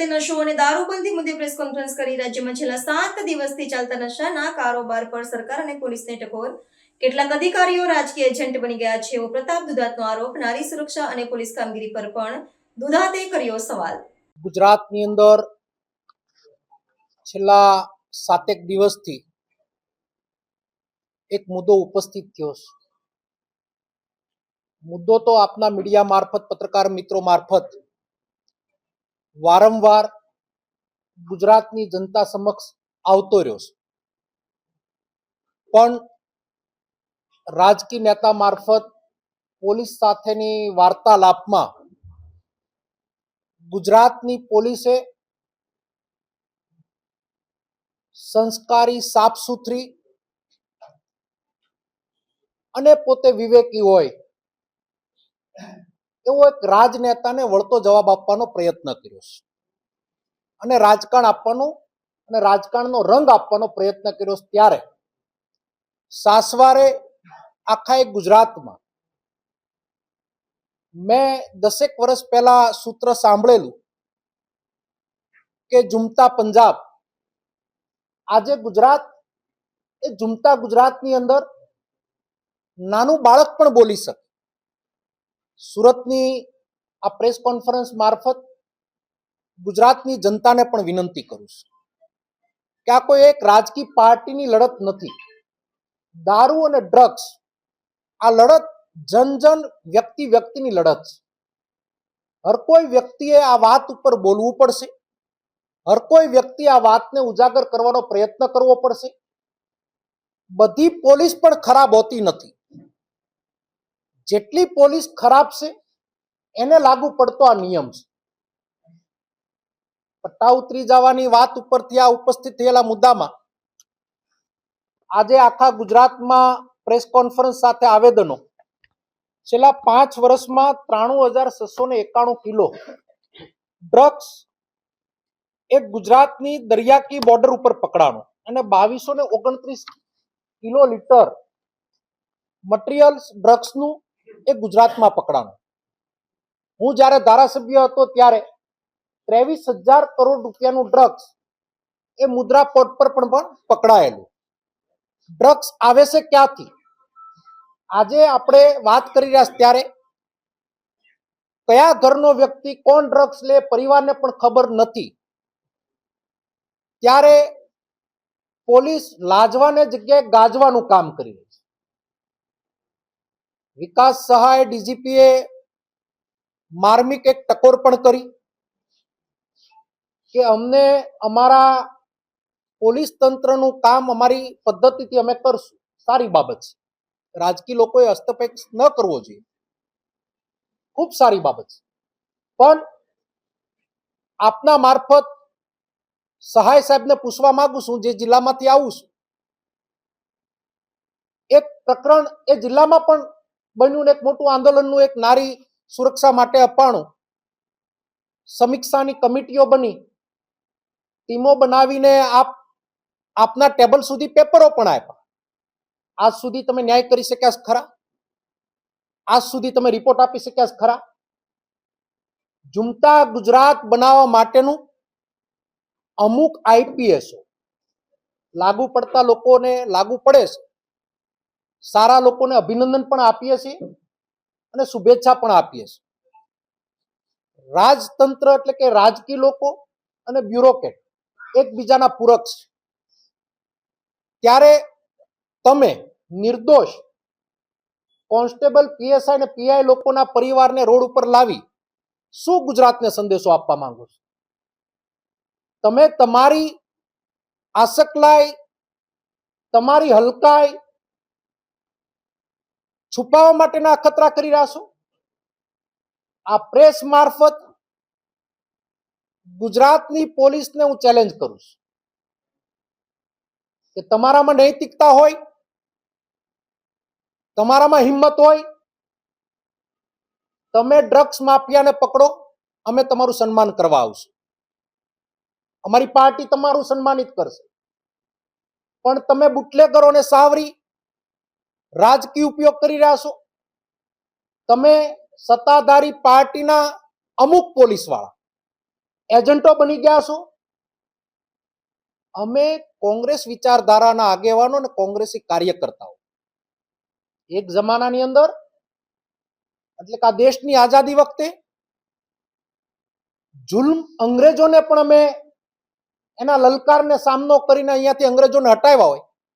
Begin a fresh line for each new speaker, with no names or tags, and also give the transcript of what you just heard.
ખાતે નશો અને દારૂબંધી મુદ્દે પ્રેસ કોન્ફરન્સ કરી રાજ્યમાં છેલ્લા 7 દિવસથી ચાલતા નશાના કારોબાર પર સરકાર અને પોલીસને ટકોર, કેટલાક અધિકારીઓ રાજકીય એજન્ટ બની ગયા છે એવો પ્રતાપ દુધાતનો આરોપ, નારી સુરક્ષા અને પોલીસ કામગીરી પર પણ દુધાતે કર્યો સવાલ.
ગુજરાતની અંદર છેલ્લા 7 દિવસથી એક મુદ્દો ઉપસ્થિત થયો છે. મુદ્દો તો આપના મીડિયા મારફત, પત્રકાર મિત્રો મારફત વારંવાર ગુજરાતની જનતા સમક્ષ આવતો રહ્યો છે, પણ રાજકીય નેતા મારફત પોલીસ સાથેની વાર્તાલાપમાં ગુજરાતની પોલીસે સંસ્કારી, સાફ સુથરી અને પોતે વિવેકી હોય એવો એક રાજનેતાને વળતો જવાબ આપવાનો પ્રયત્ન કર્યો છે અને રાજકારણ આપવાનો અને રાજકારણનો રંગ આપવાનો પ્રયત્ન કર્યો છે. ત્યારે સાસવારે આખા એક ગુજરાતમાં મેં 10 વર્ષ પહેલા સૂત્ર સાંભળેલું કે ઝૂમતા પંજાબ. આજે ગુજરાત એ ઝૂમતા ગુજરાતની અંદર નાનું બાળક પણ બોલી શકે. સુરતની આ પ્રેસ કોન્ફરન્સ મારફત ગુજરાતની જનતાને પણ વિનંતી કરું છું કે આ કોઈ એક રાજકીય પાર્ટીની લડત નથી. દારૂ અને ડ્રગ્સ આ લડત જન વ્યક્તિની લડત છે. હર કોઈ વ્યક્તિએ આ વાત ઉપર બોલવું પડશે. હર કોઈ વ્યક્તિ આ વાતને ઉજાગર કરવાનો પ્રયત્ન કરવો પડશે. બધી પોલીસ પણ ખરાબ હોતી નથી. જેટલી પોલીસ ખરાબ છે એને લાગુ પડતો આ નિયમ છે. પટ્ટા ઉતરી જવાની વાત ઉપરથી આ ઉપસ્થિત થયેલા મુદ્દામાં આજે આખા ગુજરાતમાં પ્રેસ કોન્ફરન્સ સાથે આવેદનો, છેલ્લા 5 વર્ષમાં 93,691 કિલો ડ્રગ્સ એક ગુજરાતની દરિયાકી બોર્ડર ઉપર પકડાણો અને 2229 કિલો લીટર મટીરિયલ્સ ડ્રગ્સનું એ ગુજરાતમાં પકડાણું. હું જ્યારે ધારાસભ્ય હતો ત્યારે 23,000 કરોડ રૂપિયાનું ડ્રગ્સ એ મુદ્રા પોર્ટ પર પણ પકડાયેલું. ડ્રગ્સ આવે છે ક્યાંથી? આજે આપણે વાત કરી રહ્યા છીએ ત્યારે કયા ઘરનો વ્યક્તિ કોણ ડ્રગ્સ લે પરિવારને પણ ખબર નથી. ત્યારે પોલીસ લાજવાને જગ્યાએ ગાજવાનું કામ કરી રહી છે. વિકાસ સહાય ડીજીપીએ માર્મિક એક ટકોર પણ કરી કે અમને અમારા પોલીસ તંત્રનું કામ અમારી પદ્ધતિથી અમે કરશું. સારી બાબત છે. રાજકીય લોકોએ હસ્તક્ષેપ ન કરવો જોઈએ. ખૂબ સારી બાબત છે. પણ આપના મારફત સહાય સાહેબને પૂછવા માંગુ છું, જે જિલ્લામાંથી આવું છું, એક પ્રકરણ એ જિલ્લામાં પણ બન્યું ને એક મોટું આંદોલનનું એક નારી સુરક્ષા માટે અપાણું. સમીક્ષાની કમિટીઓ બની, ટીમો બનાવીને આપના ટેબલ સુધી પેપરો પણ આપ્યા. આજ સુધી તમે ન્યાય કરી શક્યા ખરા? આજ સુધી તમે રિપોર્ટ આપી શક્યા ખરા? ઝૂમતા ગુજરાત બનાવવા માટેનું અમુક આઈપીએસો લાગુ પડતા લોકોને લાગુ પડે છે. સારા લોકોને અભિનંદન પણ આપીએ છીએ અને શુભેચ્છા પણ આપીએ છીએ. રાજતંત્ર એટલે કે રાજકીય લોકો અને બ્યુરોક્રેટ એકબીજાના પૂરક છે. ત્યારે તમે નિર્દોષ કોન્સ્ટેબલ, પીએસઆઈ અને પીઆઈ લોકોના પરિવારને રોડ ઉપર લાવી શું ગુજરાતને સંદેશો આપવા માંગો છો? તમે તમારી આસકલાઈ, તમારી હલકાઈ છુપાવવા માટેના અખતરા કરી રહ્યા છો. આ પ્રેસ મારફત ગુજરાતની પોલીસને હું ચેલેન્જ કરું છું કે તમારામાં નૈતિકતા હોય, તમારામાં હિંમત હોય, તમે ડ્રગ્સ માફિયાને પકડો, અમે તમારું સન્માન કરવા આવશું. અમારી પાર્ટી તમારું સન્માનિત કરશે. પણ તમે બુટલેગરોને સાવરી રાજકીય ઉપયોગ કરી રહ્યા છો. તમે સત્તાધારી પાર્ટીના અમુક પોલીસ વાળા એજન્ટો બની ગયા છો? અમે કોંગ્રેસ વિચારધારાના આગેવાનો અને કોંગ્રેસી કાર્યકર્તાઓ એક જમાનાની અંદર એટલે કે આ દેશની આઝાદી વખતે જુલ્મ અંગ્રેજોને પણ અમે એના લલકારને સામનો કરીને અહીંયાથી અંગ્રેજોને હટાવ્યા હોય